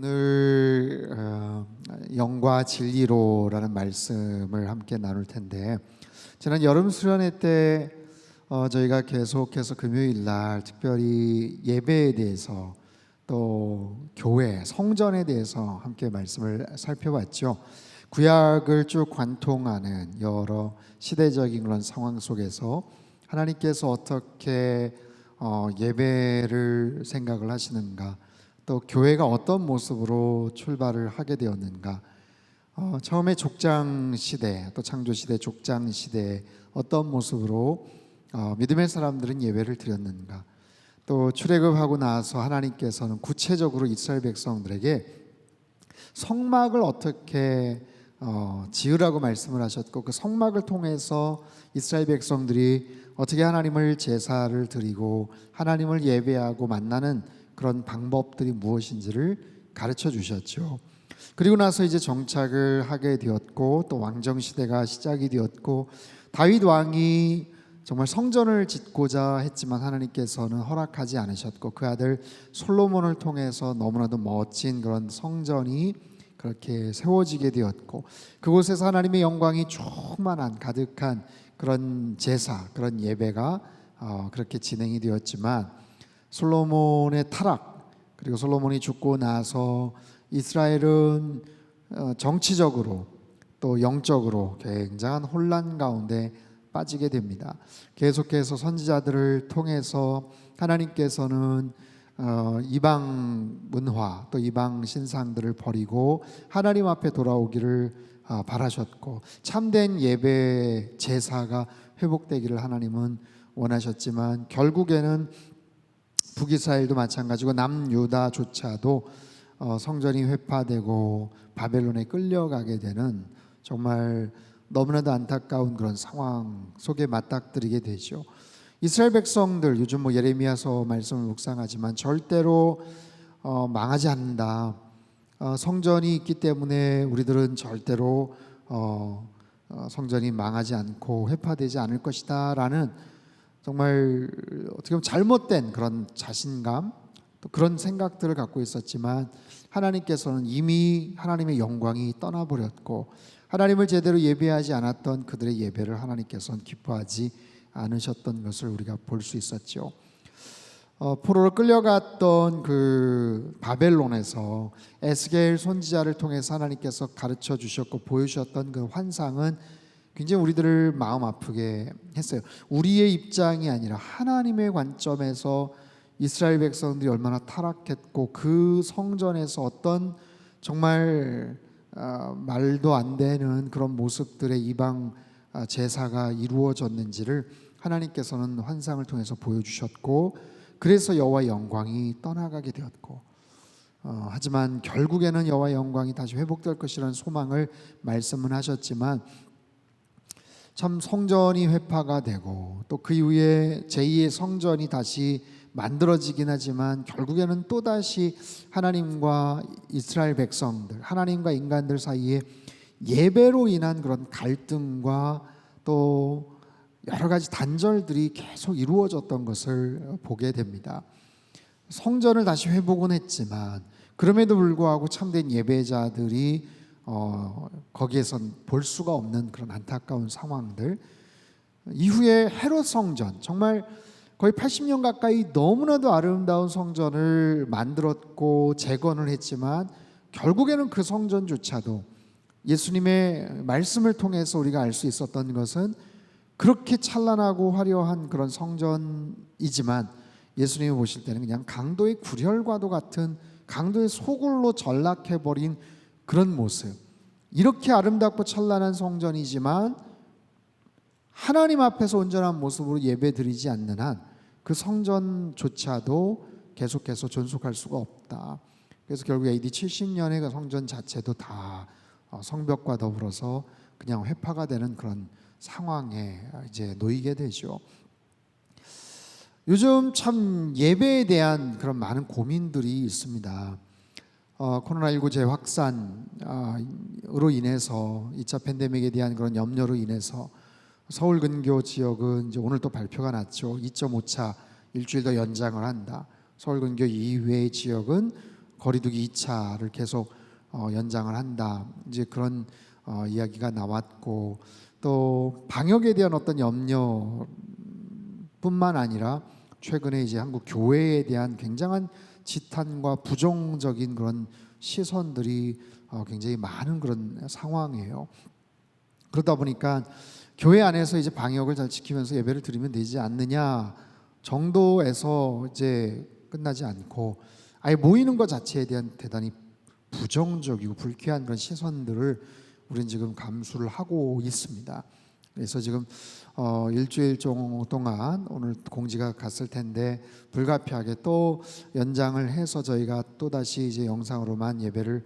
오늘 영과 진리로라는 말씀을 함께 나눌 텐데, 지난 여름 수련회 때 저희가 계속해서 금요일 날 특별히 예배에 대해서 또 교회, 성전에 대해서 함께 말씀을 살펴봤죠. 구약을 쭉 관통하는 여러 시대적인 그런 상황 속에서 하나님께서 어떻게 예배를 생각을 하시는가, 또 교회가 어떤 모습으로 출발을 하게 되었는가, 처음에 족장 시대, 또 창조 시대, 족장 시대에 어떤 모습으로 믿음의 사람들은 예배를 드렸는가, 또 출애굽하고 나서 하나님께서는 구체적으로 이스라엘 백성들에게 성막을 어떻게 지으라고 말씀을 하셨고, 그 성막을 통해서 이스라엘 백성들이 어떻게 하나님을 제사를 드리고 하나님을 예배하고 만나는 그런 방법들이 무엇인지를 가르쳐 주셨죠. 그리고 나서 이제 정착을 하게 되었고, 또 왕정 시대가 시작이 되었고, 다윗 왕이 정말 성전을 짓고자 했지만 하나님께서는 허락하지 않으셨고, 그 아들 솔로몬을 통해서 너무나도 멋진 그런 성전이 그렇게 세워지게 되었고, 그곳에서 하나님의 영광이 충만한 가득한 그런 제사, 그런 예배가 그렇게 진행이 되었지만, 솔로몬의 타락, 그리고 솔로몬이 죽고 나서 이스라엘은 정치적으로 또 영적으로 굉장한 혼란 가운데 빠지게 됩니다. 계속해서 선지자들을 통해서 하나님께서는 이방 문화, 또 이방 신상들을 버리고 하나님 앞에 돌아오기를 바라셨고, 참된 예배 제사가 회복되기를 하나님은 원하셨지만, 결국에는 북이스라엘도 마찬가지고 남유다조차도 성전이 회파되고 바벨론에 끌려가게 되는 정말 너무나도 안타까운 그런 상황 속에 맞닥뜨리게 되죠. 이스라엘 백성들, 요즘 예레미야서 말씀을 묵상하지만 절대로 망하지 않는다. 성전이 있기 때문에 우리들은 절대로 성전이 망하지 않고 회파되지 않을 것이다 라는 정말 어떻게 보면 잘못된 그런 자신감, 또 그런 생각들을 갖고 있었지만, 하나님께서는 이미 하나님의 영광이 떠나버렸고, 하나님을 제대로 예배하지 않았던 그들의 예배를 하나님께서는 기뻐하지 않으셨던 것을 우리가 볼 수 있었죠. 포로로 끌려갔던 그 바벨론에서 에스겔 선지자를 통해서 하나님께서 가르쳐 주셨고 보여주셨던 그 환상은 굉장히 우리들을 마음 아프게 했어요. 우리의 입장이 아니라 하나님의 관점에서 이스라엘 백성들이 얼마나 타락했고, 그 성전에서 어떤 정말 말도 안 되는 그런 모습들의 이방 제사가 이루어졌는지를 하나님께서는 환상을 통해서 보여주셨고, 그래서 여호와의 영광이 떠나가게 되었고, 하지만 결국에는 여호와의 영광이 다시 회복될 것이라는 소망을 말씀은 하셨지만, 참 성전이 회파가 되고, 또 그 이후에 제2의 성전이 다시 만들어지긴 하지만, 결국에는 또다시 하나님과 이스라엘 백성들, 하나님과 인간들 사이에 예배로 인한 그런 갈등과 또 여러 가지 단절들이 계속 이루어졌던 것을 보게 됩니다. 성전을 다시 회복은 했지만, 그럼에도 불구하고 참된 예배자들이 거기에선 볼 수가 없는 그런 안타까운 상황들. 이후에 헤롯 성전, 정말 거의 80년 가까이 너무나도 아름다운 성전을 만들었고 재건을 했지만, 결국에는 그 성전조차도 예수님의 말씀을 통해서 우리가 알 수 있었던 것은, 그렇게 찬란하고 화려한 그런 성전이지만 예수님이 보실 때는 그냥 강도의 구렬과도 같은, 강도의 소굴로 전락해버린 그런 모습. 이렇게 아름답고 찬란한 성전이지만 하나님 앞에서 온전한 모습으로 예배드리지 않는 한 그 성전조차도 계속해서 존속할 수가 없다. 그래서 결국 AD 70년에 그 성전 자체도 다 성벽과 더불어서 그냥 회파가 되는 그런 상황에 이제 놓이게 되죠. 요즘 참 예배에 대한 그런 많은 고민들이 있습니다. 코로나19 재확산으로 인해서 2차 팬데믹에 대한 그런 염려로 인해서 서울 근교 지역은 이제 오늘 또 발표가 났죠. 2.5차 일주일 더 연장을 한다. 서울 근교 이외의 지역은 거리두기 2차를 계속 연장을 한다. 이제 그런 이야기가 나왔고, 또 방역에 대한 어떤 염려뿐만 아니라 최근에 이제 한국 교회에 대한 굉장한 지탄과 부정적인 그런 시선들이 굉장히 많은 그런 상황이에요. 그러다 보니까 교회 안에서 이제 방역을 잘 지키면서 예배를 드리면 되지 않느냐 정도에서 이제 끝나지 않고, 아예 모이는 것 자체에 대한 대단히 부정적이고 불쾌한 그런 시선들을 우리는 지금 감수를 하고 있습니다. 그래서 지금 일주일 동안 오늘 공지가 갔을 텐데 불가피하게 또 연장을 해서 저희가 또 다시 이제 영상으로만 예배를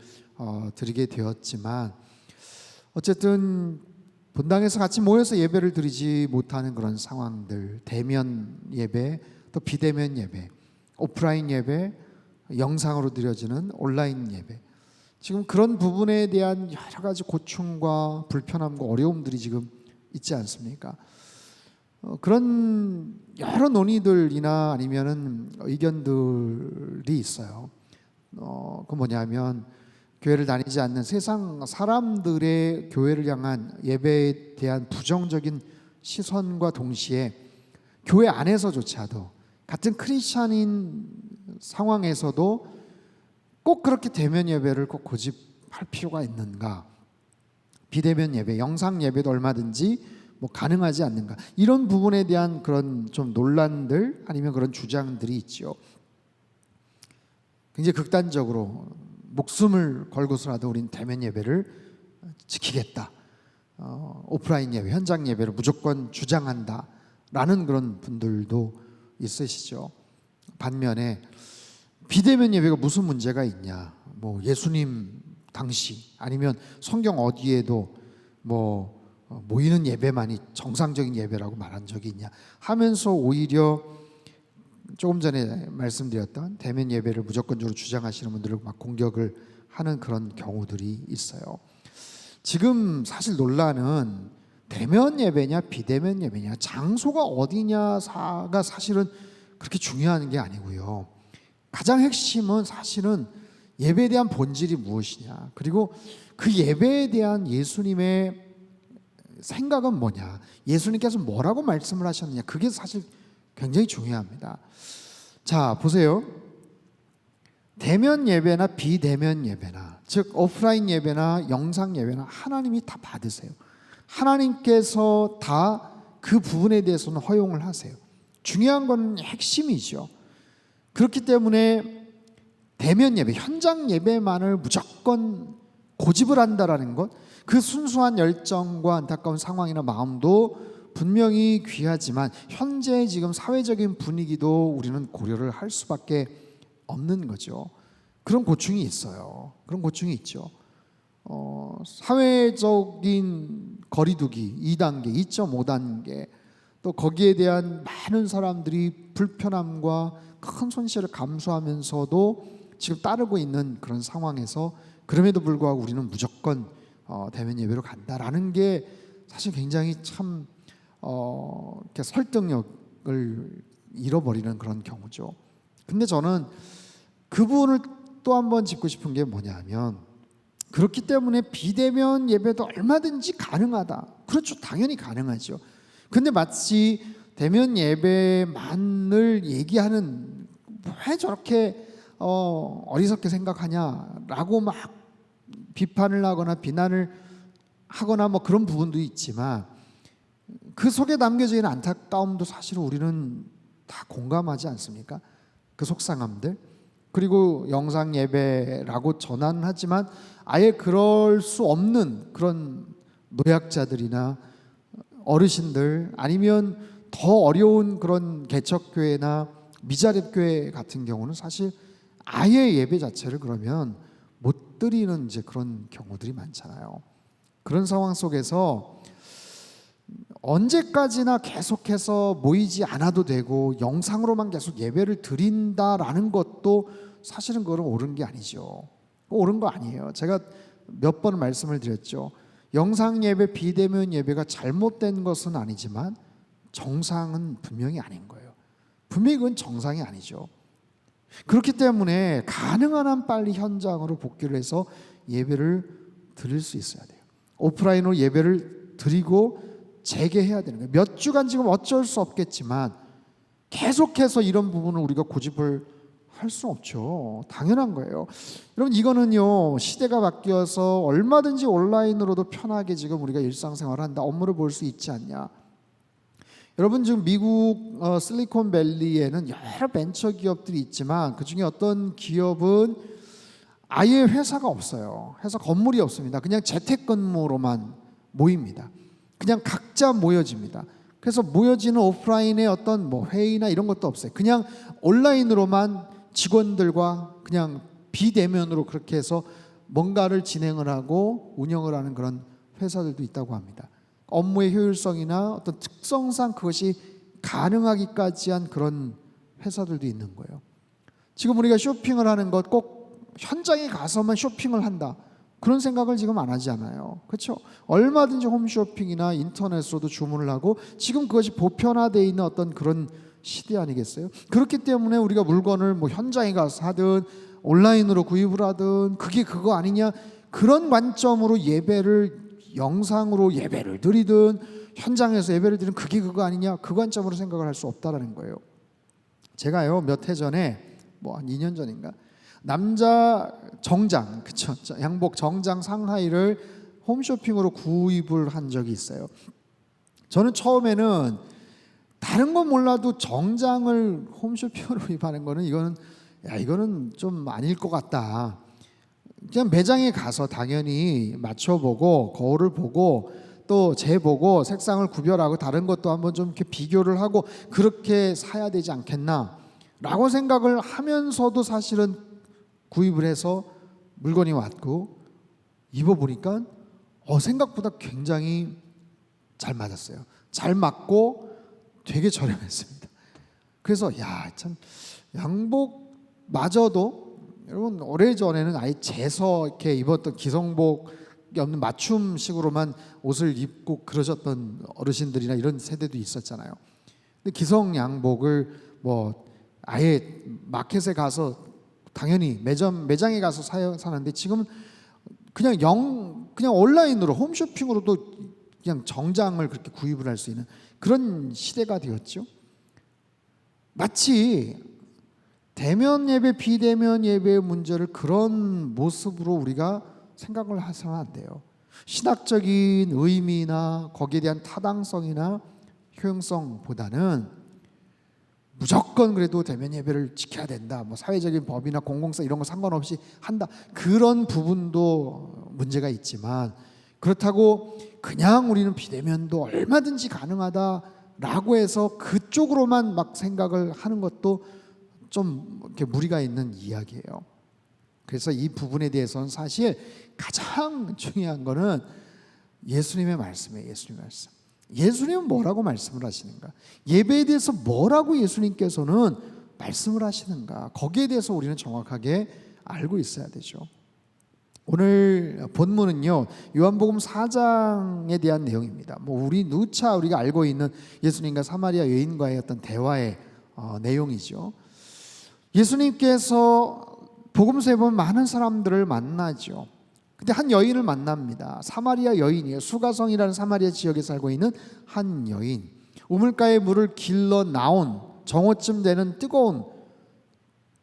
드리게 되었지만, 어쨌든 본당에서 같이 모여서 예배를 드리지 못하는 그런 상황들, 대면 예배, 또 비대면 예배, 오프라인 예배, 영상으로 드려지는 온라인 예배, 지금 그런 부분에 대한 여러 가지 고충과 불편함과 어려움들이 지금 있지 않습니까? 그런 여러 논의들이나 아니면은 의견들이 있어요. 그 뭐냐면, 교회를 다니지 않는 세상 사람들의 교회를 향한 예배에 대한 부정적인 시선과 동시에 교회 안에서조차도 같은 크리스찬인 상황에서도 꼭 그렇게 대면 예배를 꼭 고집할 필요가 있는가? 비대면 예배, 영상 예배도 얼마든지 뭐 가능하지 않는가? 이런 부분에 대한 그런 좀 논란들 아니면 그런 주장들이 있죠. 굉장히 극단적으로 목숨을 걸고서라도 우린 대면 예배를 지키겠다, 오프라인 예배, 현장 예배를 무조건 주장한다라는 그런 분들도 있으시죠. 반면에 비대면 예배가 무슨 문제가 있냐? 뭐 예수님 당시 아니면 성경 어디에도 뭐 모이는 예배만이 정상적인 예배라고 말한 적이 있냐 하면서 오히려 조금 전에 말씀드렸던 대면 예배를 무조건적으로 주장하시는 분들을 막 공격을 하는 그런 경우들이 있어요. 지금 사실 논란은 대면 예배냐 비대면 예배냐, 장소가 어디냐가 사실은 그렇게 중요한 게 아니고요. 가장 핵심은 사실은 예배에 대한 본질이 무엇이냐, 그리고 그 예배에 대한 예수님의 생각은 뭐냐, 예수님께서 뭐라고 말씀을 하셨느냐, 그게 사실 굉장히 중요합니다. 자, 보세요. 대면 예배나 비대면 예배나, 즉 오프라인 예배나 영상 예배나 하나님이 다 받으세요. 하나님께서 다 그 부분에 대해서는 허용을 하세요. 중요한 건 핵심이죠. 그렇기 때문에 대면 예배, 현장 예배만을 무조건 고집을 한다라는 것, 그 순수한 열정과 안타까운 상황이나 마음도 분명히 귀하지만 현재 지금 사회적인 분위기도 우리는 고려를 할 수밖에 없는 거죠. 그런 고충이 있어요. 그런 고충이 있죠. 사회적인 거리두기 2단계, 2.5단계, 또 거기에 대한 많은 사람들이 불편함과 큰 손실을 감수하면서도 지금 따르고 있는 그런 상황에서, 그럼에도 불구하고 우리는 무조건 대면 예배로 간다라는 게 사실 굉장히 참 이렇게 설득력을 잃어버리는 그런 경우죠. 근데 저는 그 부분을 또 한번 짚고 싶은 게 뭐냐면, 그렇기 때문에 비대면 예배도 얼마든지 가능하다. 그렇죠, 당연히 가능하죠. 근데 마치 대면 예배만을 얘기하는, 왜 저렇게 어리석게 생각하냐라고 막 비판을 하거나 비난을 하거나 뭐 그런 부분도 있지만, 그 속에 담겨져 있는 안타까움도 사실은 우리는 다 공감하지 않습니까? 그 속상함들. 그리고 영상 예배라고 전환을 하지만 아예 그럴 수 없는 그런 노약자들이나 어르신들, 아니면 더 어려운 그런 개척교회나 미자립교회 같은 경우는 사실 아예 예배 자체를 그러면 못 드리는 이제 그런 경우들이 많잖아요. 그런 상황 속에서 언제까지나 계속해서 모이지 않아도 되고 영상으로만 계속 예배를 드린다라는 것도 사실은 그건 옳은 게 아니죠. 옳은 거 아니에요. 제가 몇 번 말씀을 드렸죠. 영상 예배, 비대면 예배가 잘못된 것은 아니지만 정상은 분명히 아닌 거예요. 분명히 그건 정상이 아니죠. 그렇기 때문에 가능한 한 빨리 현장으로 복귀를 해서 예배를 드릴 수 있어야 돼요. 오프라인으로 예배를 드리고 재개해야 되는 거예요. 몇 주간 지금 어쩔 수 없겠지만 계속해서 이런 부분을 우리가 고집을 할 수 없죠. 당연한 거예요. 여러분, 이거는요, 시대가 바뀌어서 얼마든지 온라인으로도 편하게 지금 우리가 일상생활을 한다, 업무를 볼 수 있지 않냐. 여러분, 지금 미국 실리콘밸리에는 여러 벤처 기업들이 있지만 그중에 어떤 기업은 아예 회사가 없어요. 회사 건물이 없습니다. 그냥 재택근무로만 모입니다. 그냥 각자 모여집니다. 그래서 모여지는 오프라인의 어떤 뭐 회의나 이런 것도 없어요. 그냥 온라인으로만 직원들과 그냥 비대면으로 그렇게 해서 뭔가를 진행을 하고 운영을 하는 그런 회사들도 있다고 합니다. 업무의 효율성이나 어떤 특성상 그것이 가능하기까지 한 그런 회사들도 있는 거예요. 지금 우리가 쇼핑을 하는 것 꼭 현장에 가서만 쇼핑을 한다, 그런 생각을 지금 안 하지 않아요. 그렇죠? 얼마든지 홈쇼핑이나 인터넷으로도 주문을 하고 지금 그것이 보편화되어 있는 어떤 그런 시대 아니겠어요? 그렇기 때문에 우리가 물건을 뭐 현장에 가서 하든 온라인으로 구입을 하든 그게 그거 아니냐, 그런 관점으로 예배를 영상으로 예배를 드리든 현장에서 예배를 드리든 그게 그거 아니냐, 그 관점으로 생각을 할 수 없다라는 거예요. 제가요 몇 해 전에 뭐 한 2년 전인가 남자 정장, 그쵸, 양복 정장 상하이를 홈쇼핑으로 구입을 한 적이 있어요. 저는 처음에는 다른 건 몰라도 정장을 홈쇼핑으로 구입하는 거는 이거는 좀 아닐 것 같다. 그냥 매장에 가서 당연히 맞춰보고 거울을 보고 또 재보고 색상을 구별하고 다른 것도 한번 좀 이렇게 비교를 하고 그렇게 사야 되지 않겠나 라고 생각을 하면서도 사실은 구입을 해서 물건이 왔고 입어보니까 생각보다 굉장히 잘 맞았어요. 잘 맞고 되게 저렴했습니다. 그래서 참 양복마저도 여러분 오래전에는 아예 재서 이렇게 입었던 기성복이 없는 맞춤식으로만 옷을 입고 그러셨던 어르신들이나 이런 세대도 있었잖아요. 근데 기성 양복을 뭐 아예 마켓에 가서 당연히 매장에 가서 사는데 지금은 그냥 온라인으로 홈쇼핑으로도 그냥 정장을 그렇게 구입을 할 수 있는 그런 시대가 되었죠. 마치 대면 예배, 비대면 예배의 문제를 그런 모습으로 우리가 생각을 해서는 안 돼요. 신학적인 의미나 거기에 대한 타당성이나 효용성보다는 무조건 그래도 대면 예배를 지켜야 된다, 뭐 사회적인 법이나 공공성 이런 거 상관없이 한다, 그런 부분도 문제가 있지만 그렇다고 그냥 우리는 비대면도 얼마든지 가능하다라고 해서 그쪽으로만 막 생각을 하는 것도 좀 이렇게 무리가 있는 이야기예요. 그래서 이 부분에 대해서는 사실 가장 중요한 거는 예수님의 말씀이에요. 예수님의 말씀. 예수님은 뭐라고 말씀을 하시는가? 예배에 대해서 뭐라고 예수님께서는 말씀을 하시는가? 거기에 대해서 우리는 정확하게 알고 있어야 되죠. 오늘 본문은요 요한복음 4장에 대한 내용입니다. 뭐 우리 누차 우리가 알고 있는 예수님과 사마리아 여인과의 어떤 대화의 내용이죠. 예수님께서 복음서에 보면 많은 사람들을 만나죠. 근데 한 여인을 만납니다. 사마리아 여인이에요. 수가성이라는 사마리아 지역에 살고 있는 한 여인. 우물가에 물을 길러 나온 정오쯤 되는 뜨거운,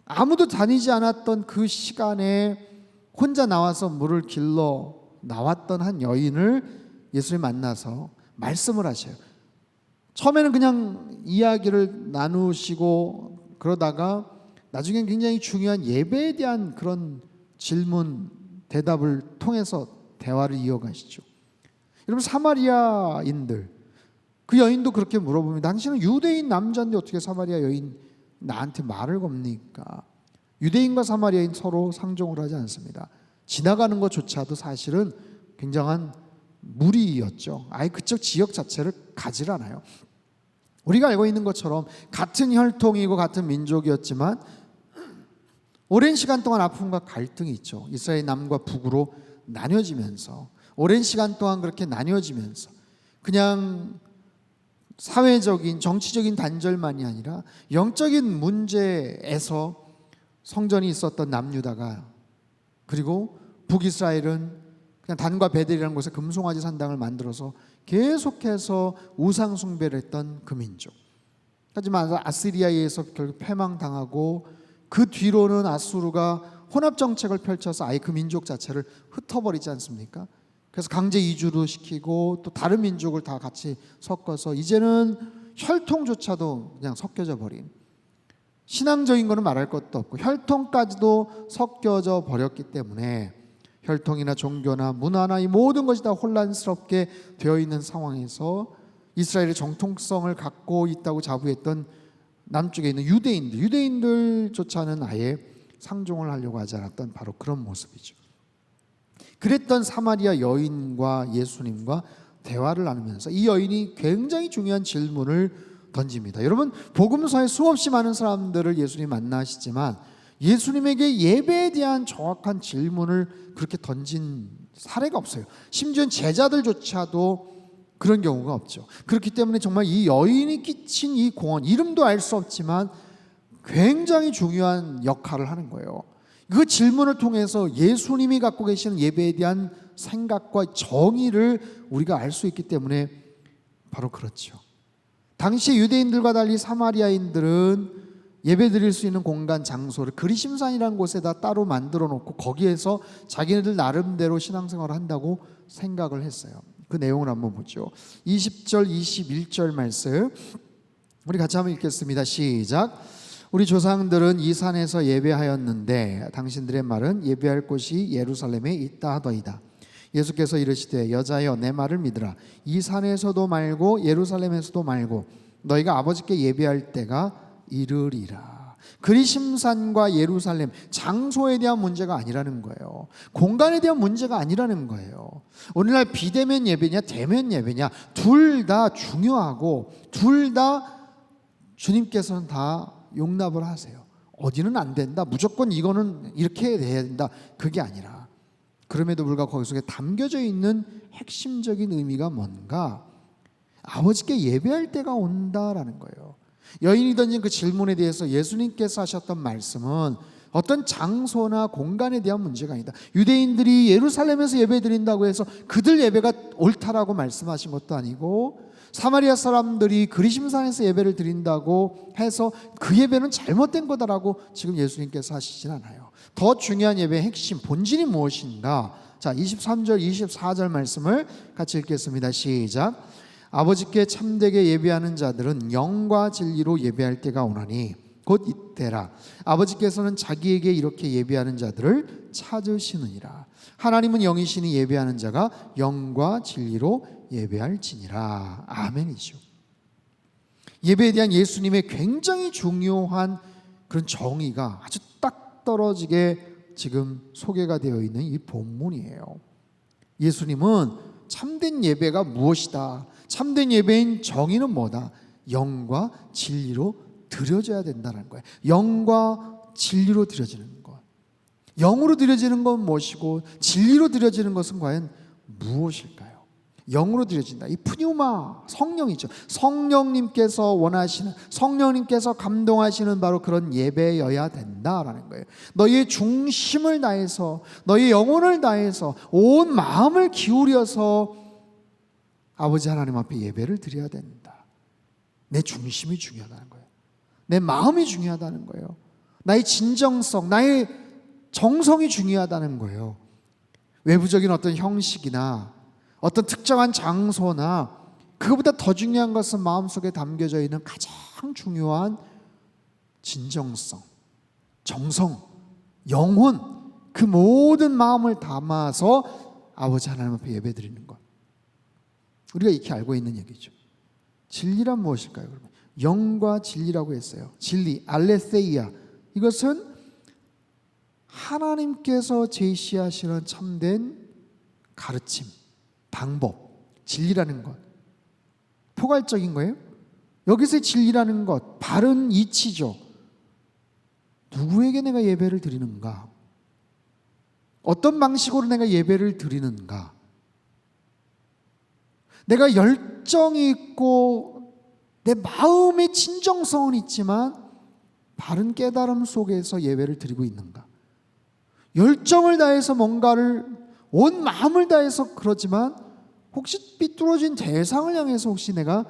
아무도 다니지 않았던 그 시간에 혼자 나와서 물을 길러 나왔던 한 여인을 예수님 만나서 말씀을 하셔요. 처음에는 그냥 이야기를 나누시고 그러다가 나중엔 굉장히 중요한 예배에 대한 그런 질문 대답을 통해서 대화를 이어가시죠. 여러분, 사마리아인들, 그 여인도 그렇게 물어봅니다. 당신은 유대인 남자인데 어떻게 사마리아 여인 나한테 말을 겁니까? 유대인과 사마리아인 서로 상종을 하지 않습니다. 지나가는 것조차도 사실은 굉장한 무리였죠. 아예 그쪽 지역 자체를 가지 않아요. 우리가 알고 있는 것처럼 같은 혈통이고 같은 민족이었지만 오랜 시간 동안 아픔과 갈등이 있죠. 이스라엘 남과 북으로 나뉘어지면서 오랜 시간 동안 그렇게 나뉘어지면서 그냥 사회적인 정치적인 단절만이 아니라 영적인 문제에서 성전이 있었던 남유다가, 그리고 북이스라엘은 그냥 단과 베델이라는 곳에 금송아지 산당을 만들어서 계속해서 우상 숭배를 했던 그 민족. 하지만 아시리아에 의해서 결국 패망당하고, 그 뒤로는 아수르가 혼합 정책을 펼쳐서 아예 그 민족 자체를 흩어버리지 않습니까? 그래서 강제 이주도 시키고 또 다른 민족을 다 같이 섞어서 이제는 혈통조차도 그냥 섞여져 버린, 신앙적인 거는 말할 것도 없고 혈통까지도 섞여져 버렸기 때문에 혈통이나 종교나 문화나 이 모든 것이 다 혼란스럽게 되어 있는 상황에서 이스라엘의 정통성을 갖고 있다고 자부했던 남쪽에 있는 유대인들조차는 아예 상종을 하려고 하지 않았던 바로 그런 모습이죠. 그랬던 사마리아 여인과 예수님과 대화를 나누면서 이 여인이 굉장히 중요한 질문을 던집니다. 여러분, 복음서에 수없이 많은 사람들을 예수님 만나시지만 예수님에게 예배에 대한 정확한 질문을 그렇게 던진 사례가 없어요. 심지어 제자들조차도 그런 경우가 없죠. 그렇기 때문에 정말 이 여인이 끼친 이 공헌, 이름도 알 수 없지만 굉장히 중요한 역할을 하는 거예요. 그 질문을 통해서 예수님이 갖고 계시는 예배에 대한 생각과 정의를 우리가 알 수 있기 때문에 바로 그렇죠. 당시 유대인들과 달리 사마리아인들은 예배 드릴 수 있는 공간, 장소를 그리심산이라는 곳에다 따로 만들어 놓고 거기에서 자기네들 나름대로 신앙생활을 한다고 생각을 했어요. 그 내용을 한번 보죠. 20절 21절 말씀 우리 같이 한번 읽겠습니다. 시작. 우리 조상들은 이 산에서 예배하였는데 당신들의 말은 예배할 곳이 예루살렘에 있다 하더이다. 예수께서 이르시되 여자여 내 말을 믿으라. 이 산에서도 말고 예루살렘에서도 말고 너희가 아버지께 예배할 때가 이르리라. 그리심산과 예루살렘, 장소에 대한 문제가 아니라는 거예요. 공간에 대한 문제가 아니라는 거예요. 오늘날 비대면 예배냐 대면 예배냐 둘 다 중요하고 둘 다 주님께서는 다 용납을 하세요. 어디는 안 된다, 무조건 이거는 이렇게 해야 된다, 그게 아니라 그럼에도 불구하고 거기 속에 담겨져 있는 핵심적인 의미가 뭔가, 아버지께 예배할 때가 온다라는 거예요. 여인이 던진 그 질문에 대해서 예수님께서 하셨던 말씀은 어떤 장소나 공간에 대한 문제가 아니다. 유대인들이 예루살렘에서 예배 드린다고 해서 그들 예배가 옳다라고 말씀하신 것도 아니고, 사마리아 사람들이 그리심산에서 예배를 드린다고 해서 그 예배는 잘못된 거다라고 지금 예수님께서 하시진 않아요. 더 중요한 예배의 핵심, 본질이 무엇인가? 자, 23절 24절 말씀을 같이 읽겠습니다. 시작. 아버지께 참되게 예배하는 자들은 영과 진리로 예배할 때가 오나니 곧 이때라. 아버지께서는 자기에게 이렇게 예배하는 자들을 찾으시느니라. 하나님은 영이시니 예배하는 자가 영과 진리로 예배할지니라. 아멘이죠. 예배에 대한 예수님의 굉장히 중요한 그런 정의가 아주 딱 떨어지게 지금 소개가 되어 있는 이 본문이에요. 예수님은 참된 예배가 무엇이다, 참된 예배인 정의는 뭐다? 영과 진리로 드려져야 된다는 거예요. 영과 진리로 드려지는 것. 영으로 드려지는 건 무엇이고 진리로 드려지는 것은 과연 무엇일까요? 영으로 드려진다. 이 푸뉴마, 성령이죠. 성령님께서 원하시는, 성령님께서 감동하시는 바로 그런 예배여야 된다라는 거예요. 너희의 중심을 다해서, 너희의 영혼을 다해서, 온 마음을 기울여서 아버지 하나님 앞에 예배를 드려야 된다. 내 중심이 중요하다는 거예요. 내 마음이 중요하다는 거예요. 나의 진정성, 나의 정성이 중요하다는 거예요. 외부적인 어떤 형식이나 어떤 특정한 장소나 그것보다 더 중요한 것은 마음속에 담겨져 있는 가장 중요한 진정성, 정성, 영혼, 그 모든 마음을 담아서 아버지 하나님 앞에 예배드리는 것. 우리가 익히 알고 있는 얘기죠. 진리란 무엇일까요? 그러면 영과 진리라고 했어요. 진리, 알레세이아, 이것은 하나님께서 제시하시는 참된 가르침, 방법, 진리라는 것. 포괄적인 거예요. 여기서의 진리라는 것, 바른 이치죠. 누구에게 내가 예배를 드리는가? 어떤 방식으로 내가 예배를 드리는가? 내가 열정이 있고 내 마음의 진정성은 있지만 바른 깨달음 속에서 예배를 드리고 있는가? 열정을 다해서 뭔가를 온 마음을 다해서 그러지만 혹시 삐뚤어진 대상을 향해서 혹시 내가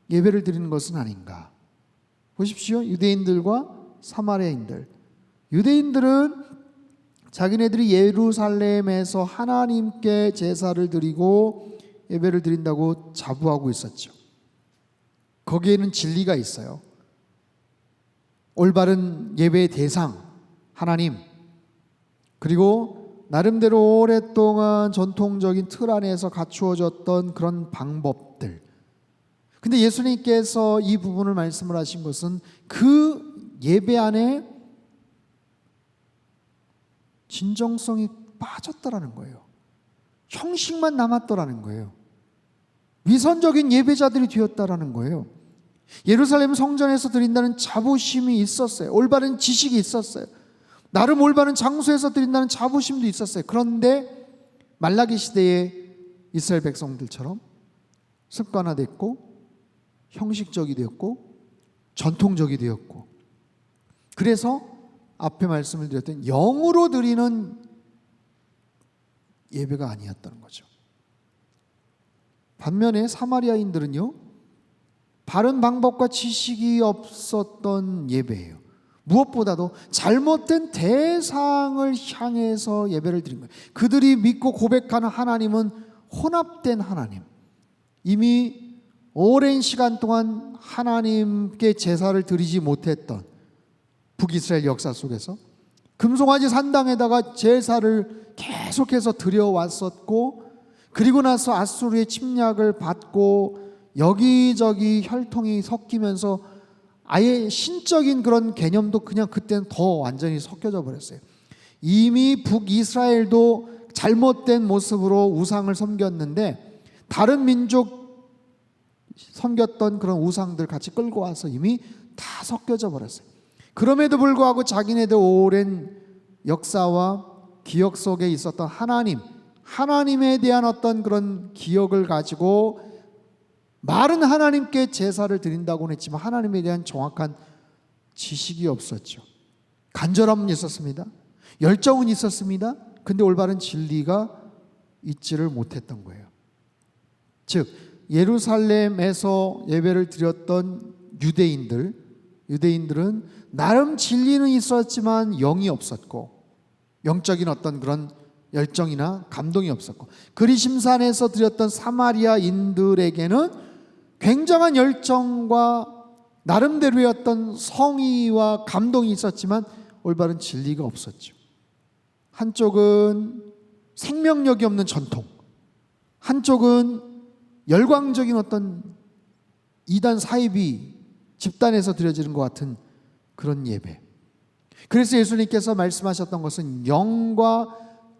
예배를 드리는 것은 아닌가? 보십시오. 유대인들과 사마리아인들. 유대인들은 자기네들이 예루살렘에서 하나님께 제사를 드리고 예배를 드린다고 자부하고 있었죠. 거기에는 진리가 있어요. 올바른 예배의 대상 하나님, 그리고 나름대로 오랫동안 전통적인 틀 안에서 갖추어졌던 그런 방법들. 근데 예수님께서 이 부분을 말씀을 하신 것은 그 예배 안에 진정성이 빠졌더라는 거예요. 형식만 남았더라는 거예요. 위선적인 예배자들이 되었다라는 거예요. 예루살렘 성전에서 드린다는 자부심이 있었어요. 올바른 지식이 있었어요. 나름 올바른 장소에서 드린다는 자부심도 있었어요. 그런데 말라기 시대의 이스라엘 백성들처럼 습관화됐고 형식적이 되었고 전통적이 되었고, 그래서 앞에 말씀을 드렸던 영으로 드리는 예배가 아니었다는 거죠. 반면에 사마리아인들은요, 바른 방법과 지식이 없었던 예배예요. 무엇보다도 잘못된 대상을 향해서 예배를 드린 거예요. 그들이 믿고 고백하는 하나님은 혼합된 하나님, 이미 오랜 시간 동안 하나님께 제사를 드리지 못했던 북이스라엘 역사 속에서 금송아지 산당에다가 제사를 계속해서 드려왔었고, 그리고 나서 아수르의 침략을 받고 여기저기 혈통이 섞이면서 아예 신적인 그런 개념도 그냥 그때는 더 완전히 섞여져 버렸어요. 이미 북이스라엘도 잘못된 모습으로 우상을 섬겼는데 다른 민족 섬겼던 그런 우상들 같이 끌고 와서 이미 다 섞여져 버렸어요. 그럼에도 불구하고 자기네들 오랜 역사와 기억 속에 있었던 하나님에 대한 어떤 그런 기억을 가지고 말은 하나님께 제사를 드린다고는 했지만 하나님에 대한 정확한 지식이 없었죠. 간절함은 있었습니다. 열정은 있었습니다. 근데 올바른 진리가 있지를 못했던 거예요. 즉 예루살렘에서 예배를 드렸던 유대인들은 나름 진리는 있었지만 영이 없었고, 영적인 어떤 그런 열정이나 감동이 없었고, 그리심산에서 드렸던 사마리아인들에게는 굉장한 열정과 나름대로의 어떤 성의와 감동이 있었지만 올바른 진리가 없었죠. 한쪽은 생명력이 없는 전통, 한쪽은 열광적인 어떤 이단 사이비 집단에서 드려지는 것 같은 그런 예배. 그래서 예수님께서 말씀하셨던 것은 영과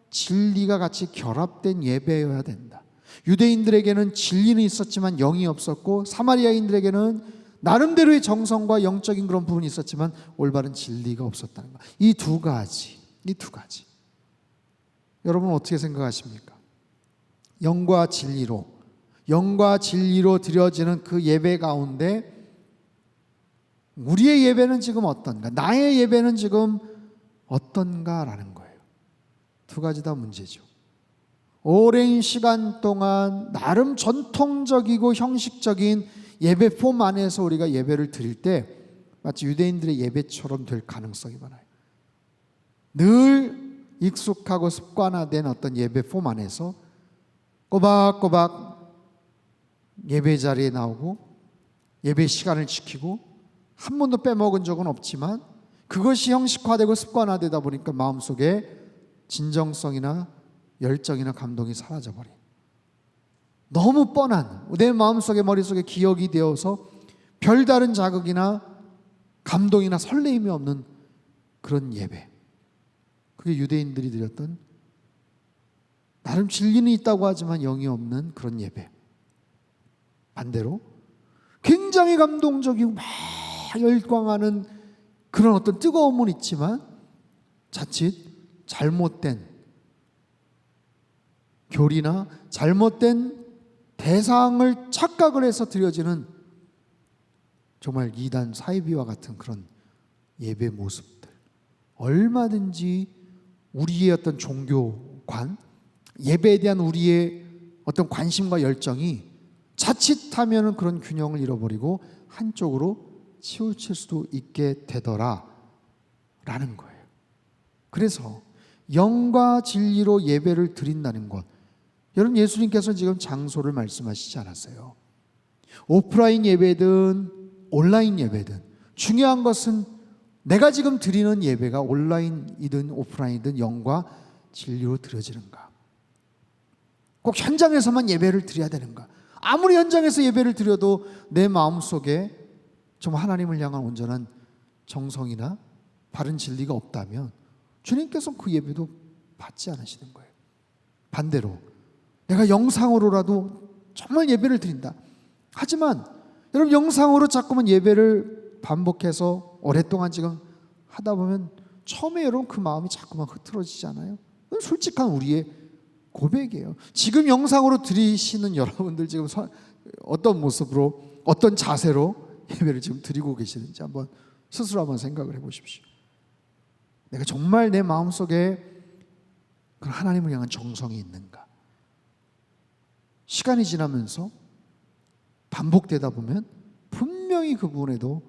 진리가 같이 결합된 예배여야 된다. 유대인들에게는 진리는 있었지만 영이 없었고, 사마리아인들에게는 나름대로의 정성과 영적인 그런 부분이 있었지만 올바른 진리가 없었다는 것. 이 두 가지. 여러분 어떻게 생각하십니까? 영과 진리로 드려지는 그 예배 가운데 우리의 예배는 지금 어떤가? 나의 예배는 지금 어떤가라는 거예요. 두 가지 다 문제죠. 오랜 시간 동안 나름 전통적이고 형식적인 예배 폼 안에서 우리가 예배를 드릴 때 마치 유대인들의 예배처럼 될 가능성이 많아요. 늘 익숙하고 습관화된 어떤 예배 폼 안에서 꼬박꼬박 예배 자리에 나오고 예배 시간을 지키고 한 번도 빼먹은 적은 없지만 그것이 형식화되고 습관화되다 보니까 마음속에 진정성이나 열정이나 감동이 사라져버린, 너무 뻔한 내 마음속에 머릿속에 기억이 되어서 별다른 자극이나 감동이나 설레임이 없는 그런 예배, 그게 유대인들이 드렸던 나름 진리는 있다고 하지만 영이 없는 그런 예배. 반대로 굉장히 감동적이고 막 열광하는 그런 어떤 뜨거움은 있지만 자칫 잘못된 교리나 잘못된 대상을 착각을 해서 드려지는 정말 이단 사이비와 같은 그런 예배 모습들, 얼마든지 우리의 어떤 종교관, 예배에 대한 우리의 어떤 관심과 열정이 자칫하면 그런 균형을 잃어버리고 한쪽으로 치우칠 수도 있게 되더라 라는 거예요. 그래서 영과 진리로 예배를 드린다는 것, 여러분, 예수님께서 지금 장소를 말씀하시지 않았어요. 오프라인 예배든 온라인 예배든 중요한 것은 내가 지금 드리는 예배가 온라인이든 오프라인이든 영과 진리로 드려지는가, 꼭 현장에서만 예배를 드려야 되는가. 아무리 현장에서 예배를 드려도 내 마음속에 정말 하나님을 향한 온전한 정성이나 바른 진리가 없다면 주님께서 그 예배도 받지 않으시는 거예요. 반대로 내가 영상으로라도 정말 예배를 드린다. 하지만 여러분, 영상으로 자꾸만 예배를 반복해서 오랫동안 지금 하다 보면 처음에 여러분 그 마음이 자꾸만 흐트러지지 않아요? 솔직한 우리의 고백이에요. 지금 영상으로 드리시는 여러분들 지금 어떤 모습으로, 어떤 자세로 예배를 지금 드리고 계시는지 한번 스스로 한번 생각을 해보십시오. 내가 정말 내 마음속에 그 하나님을 향한 정성이 있는가? 시간이 지나면서 반복되다 보면 분명히 그 부분에도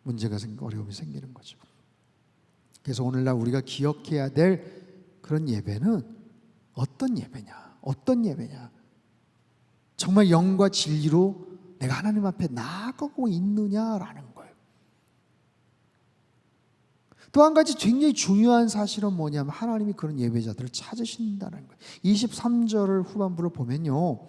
문제가 어려움이 생기는 거죠. 그래서 오늘날 우리가 기억해야 될 그런 예배는 어떤 예배냐? 어떤 예배냐? 정말 영과 진리로 내가 하나님 앞에 나아가고 있느냐라는 거예요. 또 한 가지 굉장히 중요한 사실은 뭐냐면 하나님이 그런 예배자들을 찾으신다는 거예요. 23절 후반부를 보면요,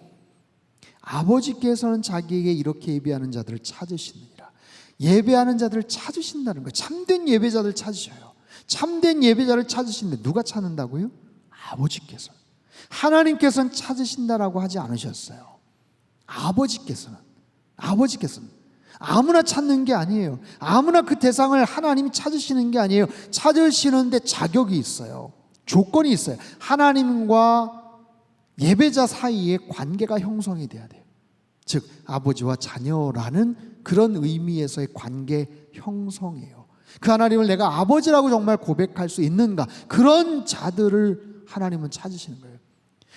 아버지께서는 자기에게 이렇게 예배하는 자들을 찾으시느니라. 예배하는 자들을 찾으신다는 거예요. 참된 예배자들을 찾으셔요. 참된 예배자를 찾으시는데 누가 찾는다고요? 아버지께서. 하나님께서는 찾으신다라고 하지 않으셨어요. 아버지께서는 아무나 찾는 게 아니에요. 아무나 그 대상을 하나님이 찾으시는 게 아니에요. 찾으시는데 자격이 있어요. 조건이 있어요. 하나님과 예배자 사이에 관계가 형성이 돼야 돼요. 즉 아버지와 자녀라는 그런 의미에서의 관계 형성이에요. 그 하나님을 내가 아버지라고 정말 고백할 수 있는가, 그런 자들을 하나님은 찾으시는 거예요.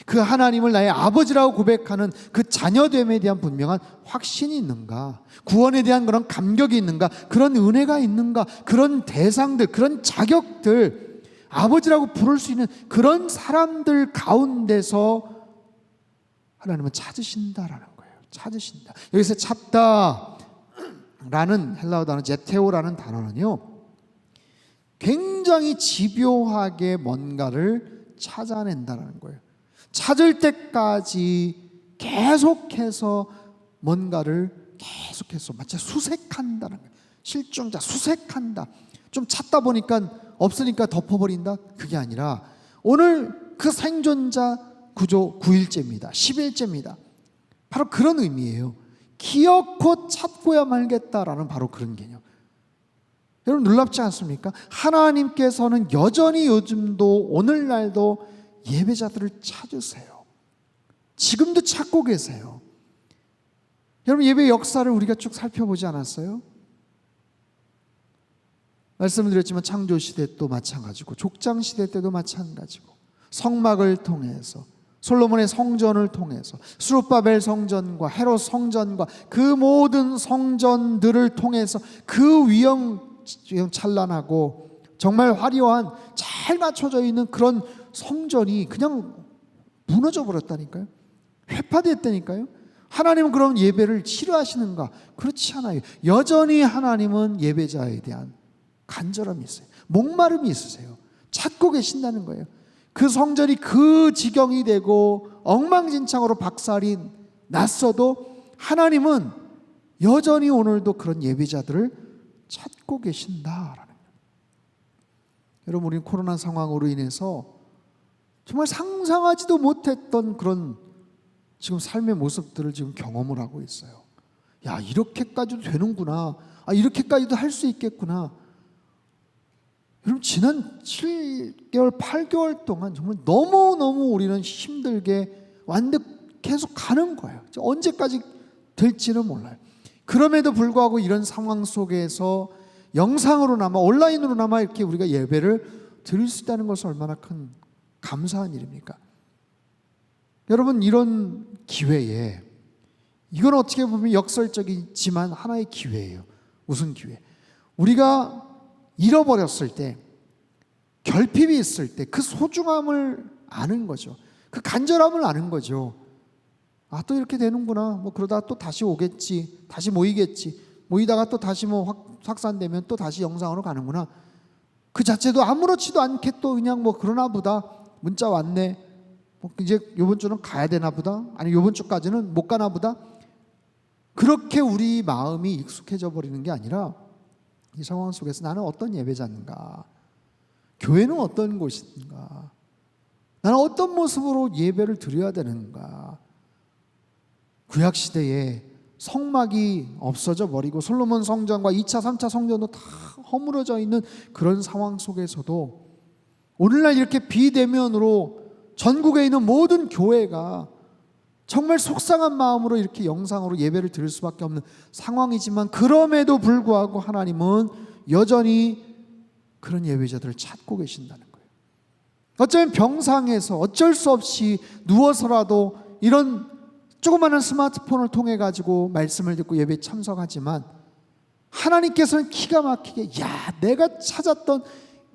그 하나님을 나의 아버지라고 고백하는 그 자녀됨에 대한 분명한 확신이 있는가, 구원에 대한 그런 감격이 있는가, 그런 은혜가 있는가, 그런 대상들, 그런 자격들, 아버지라고 부를 수 있는 그런 사람들 가운데서 하나님은 찾으신다라는 거예요. 찾으신다. 여기서 찾다라는 헬라어 단어 제테오라는 단어는요, 굉장히 집요하게 뭔가를 찾아낸다는 거예요. 찾을 때까지 계속해서 뭔가를 계속해서 마치 수색한다는 거예요. 실종자 수색한다. 좀 찾다 보니까 없으니까 덮어버린다. 그게 아니라 오늘 그 생존자 구조 9일째입니다. 10일째입니다. 바로 그런 의미예요. 기어코 찾고야 말겠다라는 바로 그런 개념. 여러분 놀랍지 않습니까? 하나님께서는 여전히 요즘도 오늘날도 예배자들을 찾으세요. 지금도 찾고 계세요. 여러분 예배 역사를 우리가 쭉 살펴보지 않았어요? 말씀을 드렸지만 창조시대 때도 마찬가지고 족장시대 때도 마찬가지고 성막을 통해서 솔로몬의 성전을 통해서 스룹바벨 성전과 헤롯 성전과 그 모든 성전들을 통해서 그 찬란하고 정말 화려한 잘 맞춰져 있는 그런 성전이 그냥 무너져 버렸다니까요. 회파됐다니까요. 하나님은 그런 예배를 싫어하시는가? 그렇지 않아요. 여전히 하나님은 예배자에 대한 간절함이 있어요. 목마름이 있으세요. 찾고 계신다는 거예요. 그 성전이 그 지경이 되고 엉망진창으로 박살이 났어도 하나님은 여전히 오늘도 그런 예배자들을 찾고 계신다라는 거예요. 여러분 우리는 코로나 상황으로 인해서 정말 상상하지도 못했던 그런 지금 삶의 모습들을 지금 경험을 하고 있어요. 야, 이렇게까지도 되는구나. 아, 이렇게까지도 할 수 있겠구나. 여러분 지난 7개월, 8개월 동안 정말 너무너무 우리는 힘들게 왔는데 계속 가는 거예요. 언제까지 될지는 몰라요. 그럼에도 불구하고 이런 상황 속에서 영상으로나마 온라인으로나마 이렇게 우리가 예배를 드릴 수 있다는 것은 얼마나 큰 감사한 일입니까? 여러분, 이런 기회에, 이건 어떻게 보면 역설적이지만 하나의 기회예요. 무슨 기회? 우리가 잃어버렸을 때, 결핍이 있을 때 그 소중함을 아는 거죠. 그 간절함을 아는 거죠. 아, 또 이렇게 되는구나. 뭐 그러다 또 다시 오겠지. 다시 모이겠지. 모이다가 또 다시 뭐 확산되면 또 다시 영상으로 가는구나. 그 자체도 아무렇지도 않게 또 그냥 뭐 그러나 보다. 문자 왔네. 뭐 이제 요번 주는 가야 되나 보다. 아니 요번 주까지는 못 가나 보다. 그렇게 우리 마음이 익숙해져 버리는 게 아니라 이 상황 속에서 나는 어떤 예배자인가? 교회는 어떤 곳인가? 나는 어떤 모습으로 예배를 드려야 되는가? 구약시대에 성막이 없어져 버리고 솔로몬 성전과 2차, 3차 성전도 다 허물어져 있는 그런 상황 속에서도 오늘날 이렇게 비대면으로 전국에 있는 모든 교회가 정말 속상한 마음으로 이렇게 영상으로 예배를 드릴 수밖에 없는 상황이지만 그럼에도 불구하고 하나님은 여전히 그런 예배자들을 찾고 계신다는 거예요. 어쩌면 병상에서 어쩔 수 없이 누워서라도 이런 조그마한 스마트폰을 통해 가지고 말씀을 듣고 예배에 참석하지만 하나님께서는 기가 막히게 내가 찾았던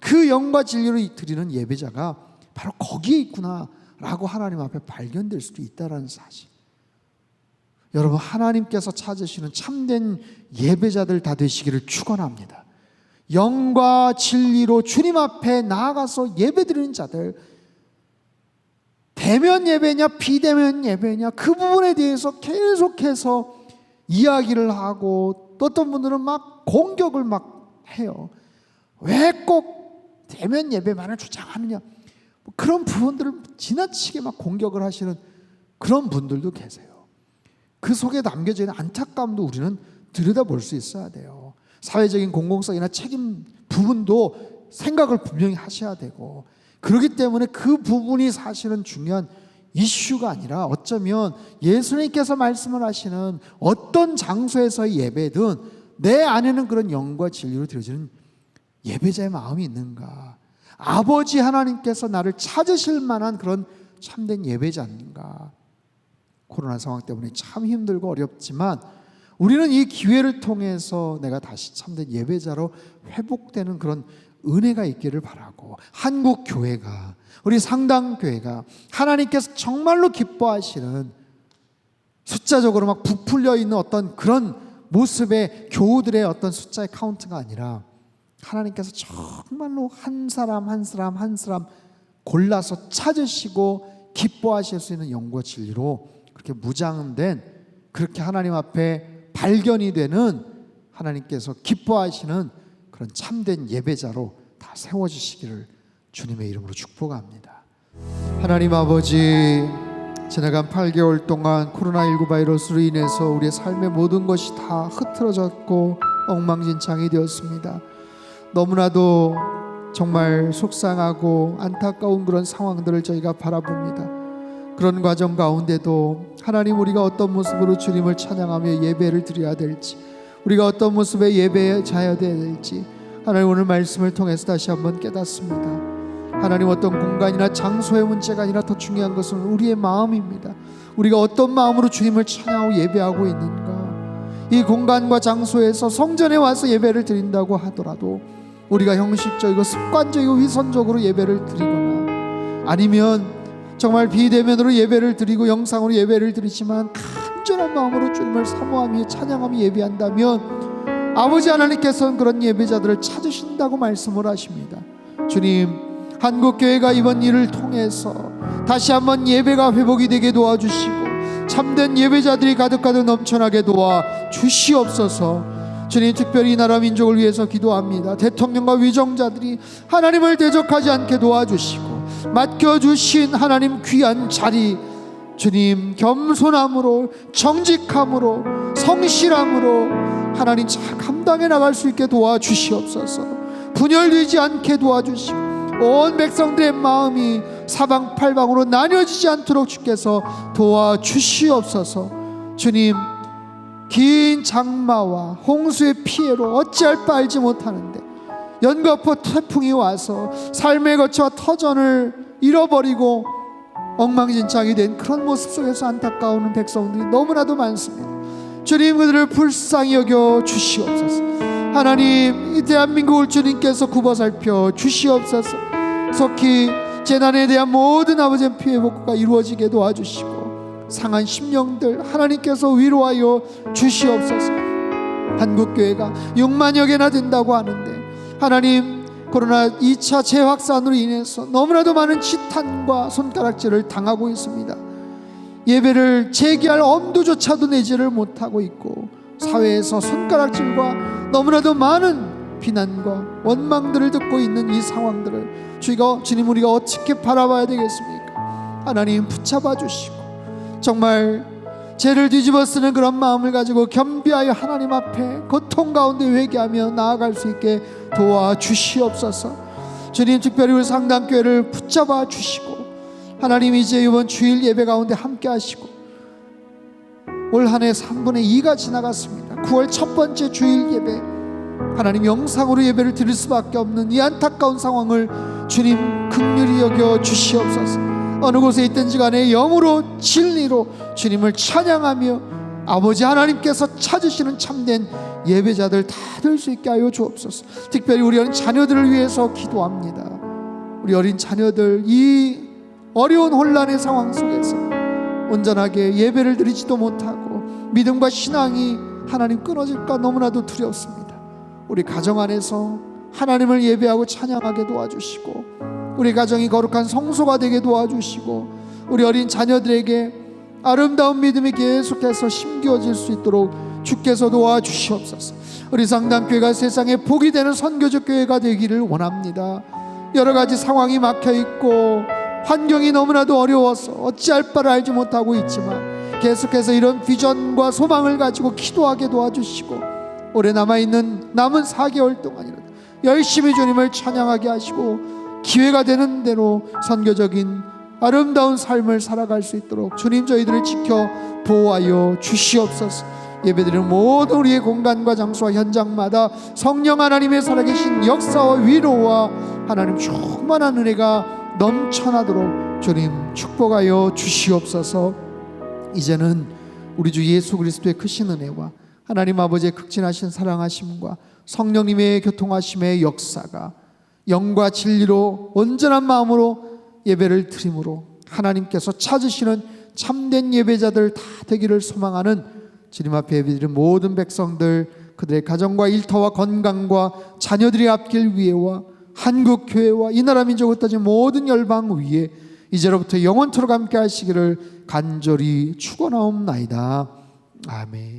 그 영과 진리로 드리는 예배자가 바로 거기에 있구나 라고 하나님 앞에 발견될 수도 있다는 사실. 여러분, 하나님께서 찾으시는 참된 예배자들 다 되시기를 축원합니다. 영과 진리로 주님 앞에 나아가서 예배드리는 자들, 대면 예배냐 비대면 예배냐 그 부분에 대해서 계속해서 이야기를 하고 또 어떤 분들은 막 공격을 막 해요. 왜 꼭 대면 예배만을 주장하느냐, 그런 부분들을 지나치게 막 공격을 하시는 그런 분들도 계세요. 그 속에 남겨져 있는 안타까움도 우리는 들여다볼 수 있어야 돼요. 사회적인 공공성이나 책임 부분도 생각을 분명히 하셔야 되고, 그렇기 때문에 그 부분이 사실은 중요한 이슈가 아니라 어쩌면 예수님께서 말씀을 하시는 어떤 장소에서의 예배든 내 안에는 그런 영과 진리로 드려지는 예배자의 마음이 있는가, 아버지 하나님께서 나를 찾으실 만한 그런 참된 예배자인가. 코로나 상황 때문에 참 힘들고 어렵지만 우리는 이 기회를 통해서 내가 다시 참된 예배자로 회복되는 그런 은혜가 있기를 바라고, 한국 교회가, 우리 상당교회가 하나님께서 정말로 기뻐하시는 숫자적으로 막 부풀려 있는 어떤 그런 모습의 교우들의 어떤 숫자의 카운트가 아니라 하나님께서 정말로 한 사람 한 사람 한 사람 골라서 찾으시고 기뻐하실 수 있는 영과 진리로 그렇게 무장된, 그렇게 하나님 앞에 발견이 되는, 하나님께서 기뻐하시는 그런 참된 예배자로 다 세워주시기를 주님의 이름으로 축복합니다. 하나님 아버지, 지나간 8개월 동안 코로나19 바이러스로 인해서 우리의 삶의 모든 것이 다 흐트러졌고 엉망진창이 되었습니다. 너무나도 정말 속상하고 안타까운 그런 상황들을 저희가 바라봅니다. 그런 과정 가운데도 하나님, 우리가 어떤 모습으로 주님을 찬양하며 예배를 드려야 될지, 우리가 어떤 모습의 예배자여야 될지 하나님 오늘 말씀을 통해서 다시 한번 깨닫습니다. 하나님, 어떤 공간이나 장소의 문제가 아니라 더 중요한 것은 우리의 마음입니다. 우리가 어떤 마음으로 주님을 찬양하고 예배하고 있는가. 이 공간과 장소에서 성전에 와서 예배를 드린다고 하더라도 우리가 형식적이고 습관적이고 위선적으로 예배를 드리거나, 아니면 정말 비대면으로 예배를 드리고 영상으로 예배를 드리지만 간절한 마음으로 주님을 사모하며 찬양하며 예배한다면 아버지 하나님께서는 그런 예배자들을 찾으신다고 말씀을 하십니다. 주님, 한국교회가 이번 일을 통해서 다시 한번 예배가 회복이 되게 도와주시고 참된 예배자들이 가득가득 넘쳐나게 도와주시옵소서. 주님, 특별히 이 나라 민족을 위해서 기도합니다. 대통령과 위정자들이 하나님을 대적하지 않게 도와주시고 맡겨주신 하나님 귀한 자리, 주님 겸손함으로 정직함으로 성실함으로 하나님 잘 감당해 나갈 수 있게 도와주시옵소서. 분열되지 않게 도와주시고 온 백성들의 마음이 사방팔방으로 나뉘어지지 않도록 주께서 도와주시옵소서. 주님, 긴 장마와 홍수의 피해로 어찌할 바 알지 못하는데 연거푸 태풍이 와서 삶의 거처와 터전을 잃어버리고 엉망진창이 된 그런 모습 속에서 안타까운 백성들이 너무나도 많습니다. 주님, 그들을 불쌍히 여겨 주시옵소서. 하나님, 이 대한민국을 주님께서 굽어 살펴 주시옵소서. 속히 재난에 대한 모든 아버지의 피해 복구가 이루어지게 도와주시고 상한 심령들 하나님께서 위로하여 주시옵소서. 한국교회가 6만여 개나 된다고 하는데 하나님, 코로나 2차 재확산으로 인해서 너무나도 많은 지탄과 손가락질을 당하고 있습니다. 예배를 재개할 엄두조차도 내지를 못하고 있고 사회에서 손가락질과 너무나도 많은 비난과 원망들을 듣고 있는 이 상황들을 주님, 우리가 어떻게 바라봐야 되겠습니까? 하나님, 붙잡아 주시고 정말 죄를 뒤집어 쓰는 그런 마음을 가지고 겸비하여 하나님 앞에 고통 가운데 회개하며 나아갈 수 있게 도와주시옵소서. 주님, 특별히 우리 상담교회를 붙잡아 주시고 하나님, 이제 이번 주일 예배 가운데 함께 하시고 올 한 해 3분의 2가 지나갔습니다. 9월 첫 번째 주일 예배, 하나님 영상으로 예배를 드릴 수밖에 없는 이 안타까운 상황을 주님 긍휼히 여겨 주시옵소서. 어느 곳에 있든지 간에 영으로 진리로 주님을 찬양하며 아버지 하나님께서 찾으시는 참된 예배자들 다 될 수 있게 하여 주옵소서. 특별히 우리 어린 자녀들을 위해서 기도합니다. 우리 어린 자녀들 이 어려운 혼란의 상황 속에서 온전하게 예배를 드리지도 못하고 믿음과 신앙이 하나님 끊어질까 너무나도 두렵습니다. 우리 가정 안에서 하나님을 예배하고 찬양하게 도와주시고 우리 가정이 거룩한 성소가 되게 도와주시고 우리 어린 자녀들에게 아름다운 믿음이 계속해서 심겨질 수 있도록 주께서 도와주시옵소서. 우리 상담교회가 세상에 복이 되는 선교적 교회가 되기를 원합니다. 여러 가지 상황이 막혀있고 환경이 너무나도 어려워서 어찌할 바를 알지 못하고 있지만 계속해서 이런 비전과 소망을 가지고 기도하게 도와주시고 올해 남은 4개월 동안이라도 열심히 주님을 찬양하게 하시고 기회가 되는 대로 선교적인 아름다운 삶을 살아갈 수 있도록 주님, 저희들을 지켜 보호하여 주시옵소서. 예배드리는 모든 우리의 공간과 장소와 현장마다 성령 하나님의 살아계신 역사와 위로와 하나님 충만한 은혜가 넘쳐나도록 주님 축복하여 주시옵소서. 이제는 우리 주 예수 그리스도의 크신 은혜와 하나님 아버지의 극진하신 사랑하심과 성령님의 교통하심의 역사가 영과 진리로 온전한 마음으로 예배를 드림으로 하나님께서 찾으시는 참된 예배자들 다 되기를 소망하는 주님 앞에 예배드리는 모든 백성들, 그들의 가정과 일터와 건강과 자녀들의 앞길 위에와 한국교회와 이 나라 민족을 따진 모든 열방 위에 이제로부터 영원토록 함께 하시기를 간절히 축원하옵나이다. 아멘.